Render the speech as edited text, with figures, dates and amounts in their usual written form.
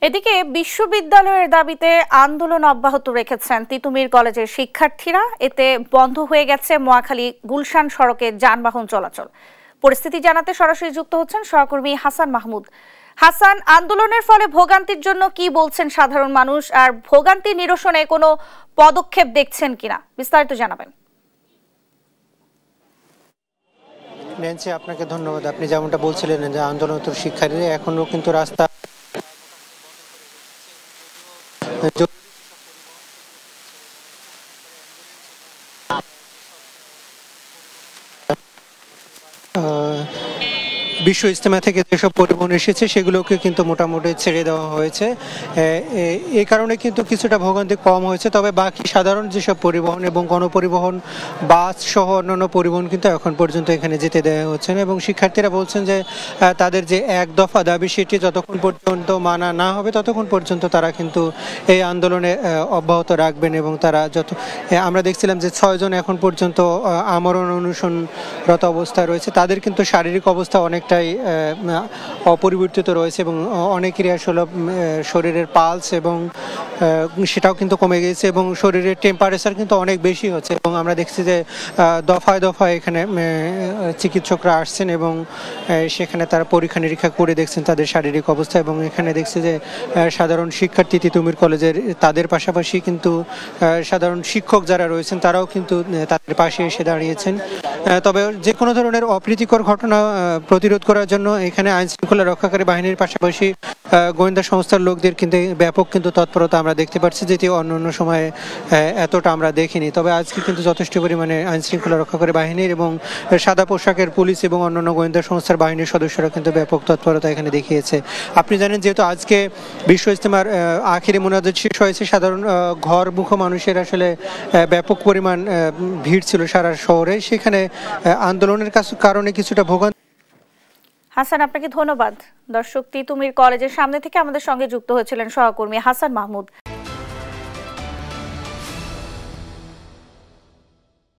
এদিকে বিশ্ববিদ্যালয়ের দাবিতে আন্দোলন অব্যাহত রেখেছেন তিতুমির কলেজের শিক্ষার্থীরা। এতে বন্ধ হয়ে গেছে মহাখালী গুলশান সড়কে যানবাহন চলাচল। পরিস্থিতি জানাতে সরাসরি যুক্ত হচ্ছেন সহকর্মী হাসান মাহমুদ। হাসান, আন্দোলনের ফলে ভোগান্তির জন্য কি বলছেন সাধারণ মানুষ, আর ভোগান্তি নিরসনে কোনো পদক্ষেপ দেখছেন কিনা বিস্তারিত জানাবেন। ন্যান্সি, আপনাকে ধন্যবাদ। আপনি যেমনটা বলছিলেন যে আন্দোলনরত শিক্ষার্থীরা এখনো কিন্তু রাস্তা বিশ্ব ইজতেমা থেকে যেসব পরিবহন এসেছে সেগুলোকে কিন্তু মোটামুটি ছেড়ে দেওয়া হয়েছে। এই কারণে কিন্তু কিছুটা ভোগান্তি কম হয়েছে। তবে বাকি সাধারণ যেসব পরিবহন এবং গণপরিবহন, বাস সহ অন্যান্য পরিবহন কিন্তু এখন পর্যন্ত এখানে যেতে দেওয়া হচ্ছে না। এবং শিক্ষার্থীরা বলছেন যে তাদের যে এক দফা দাবি সেটি যতক্ষণ পর্যন্ত মানা না হবে ততক্ষণ পর্যন্ত তারা কিন্তু এই আন্দোলনে অব্যাহত রাখবেন। এবং তারা আমরা দেখছিলাম যে 6 জন এখন পর্যন্ত আমরণ অনশনরত অবস্থায় রয়েছে। তাদের কিন্তু শারীরিক অবস্থা অনেকটাই অপরিবর্তিত রয়েছে এবং অনেকেরই আসলে শরীরের পালস এবং সেটাও কিন্তু কমে গেছে এবং শরীরের টেম্পারেচার কিন্তু অনেক বেশি হচ্ছে। এবং আমরা দেখছি যে দফায় দফায় এখানে চিকিৎসকরা আসছেন এবং সেখানে তারা পরীক্ষা নিরীক্ষা করে দেখছেন তাদের শারীরিক অবস্থা। এবং এখানে দেখছি যে সাধারণ শিক্ষার্থী তিতুমির কলেজের, তাদের পাশাপাশি কিন্তু সাধারণ শিক্ষক যারা রয়েছেন তারাও কিন্তু তাদের পাশে এসে দাঁড়িয়েছেন। তবে যে কোনো ধরনের অপ্রীতিকর ঘটনা প্রতিরোধ করার জন্য এখানে আইন শৃঙ্খলা রক্ষাকারী বাহিনীর পাশাপাশি গোয়েন্দা সংস্থার লোকদের কিন্তু ব্যাপক কিন্তু তৎপরতা আমরা দেখতে পাচ্ছি, যেটি অন্য সময়ে এতটা আমরা দেখিনি। তবে আজকে কিন্তু যথেষ্ট পরিমাণে আইন শৃঙ্খলা রক্ষাকারী বাহিনীর এবং সাদা পোশাকের পুলিশ এবং অন্যান্য গোয়েন্দা সংস্থার বাহিনীর সদস্যরা কিন্তু ব্যাপক তৎপরতা এখানে দেখিয়েছে। আপনি জানেন যেহেতু আজকে বিশ্ব ইজতেমার আখিরি মোনাজাত শেষ হয়েছে, সাধারণ ঘরমুখো মানুষের আসলে ব্যাপক পরিমাণ ভিড় ছিল সারা শহরে। সেখানে আন্দোলনের কারণে কিছুটা ভোগান্তি। হাসান, আপনাকে ধন্যবাদ। দর্শক, তিতুমির কলেজের সামনে থেকে আমাদের সঙ্গে যুক্ত হয়েছিলেন সহকর্মী হাসান মাহমুদ।